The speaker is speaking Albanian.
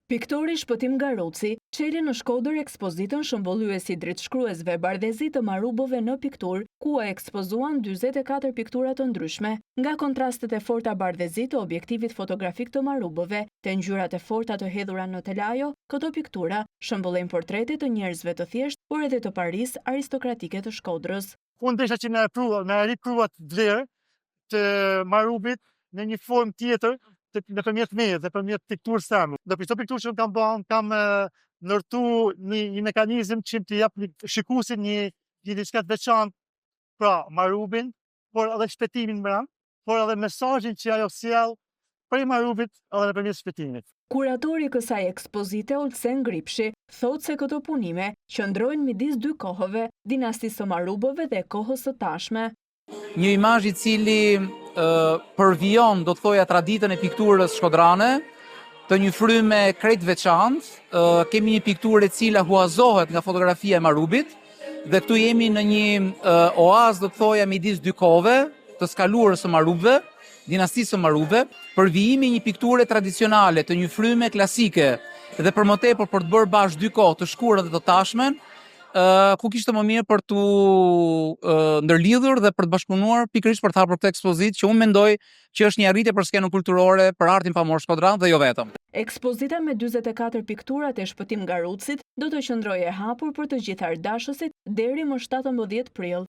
Piktori Shpëtim nga Ruci çeli në Shkodër ekspozitën shëmbulluesi dritshkruesve bardhezi të marubove në pikturë, ku e ekspozuan 44 piktura të ndryshme, nga kontrastet e forta bardhezi të objektivit fotografik të marubove, te ngjyrat e forta të hedhura në telajo. Këto piktura shëmbullojnë portrete të njerëzve të thjeshtë, por edhe të Parisë aristokratike të Shkodrës. Unë desha që na ripruat vlerë të marubit në një formë tjetër, nëpërmjet meje, nëpërmjet pikturës tame. Në këto pikturë që kam bën, kam ndërtu një mekanizëm që të jap shikuesit një diçka të veçantë, pra marubin, por edhe shpëtimin mbrëm, por edhe mesazhin që ajo sjell prej marubit edhe nëpërmjet shpëtimit. Kuratori i kësaj ekspozite, Olsen Gripshi, thotë se këto punime qëndrojnë midis dy kohëve, dinastisë së marubove dhe kohës së tashme. Një imazh i cili përvijon, do të thoja, traditën e pikturës shkodrane, të një fryme krejt veçantë. Kemi një pikturë e cila huazohet nga fotografia e marubit, dhe këtu jemi në një oazë, do të thoja, midis dy kohëve të skaluarës së marubëve, dinastisë së marubëve, përvijimi një pikture tradicionale të një fryme klasike dhe për më tepër për të bërë bashkë dy kohë, të shkurtën dhe të tashmen, ku kishte më mirë për tu ndërlidhur dhe për të bashkëpunuar pikërisht për të hapur këtë ekspozitë, që unë mendoj që është një arritje për skenën kulturore, për artin pamor shkodran dhe jo vetëm. Ekspozita me 44 pikturat e Shpëtim nga Rucit do të qëndrojë e hapur për të gjithë ardashësit deri më 17 prill.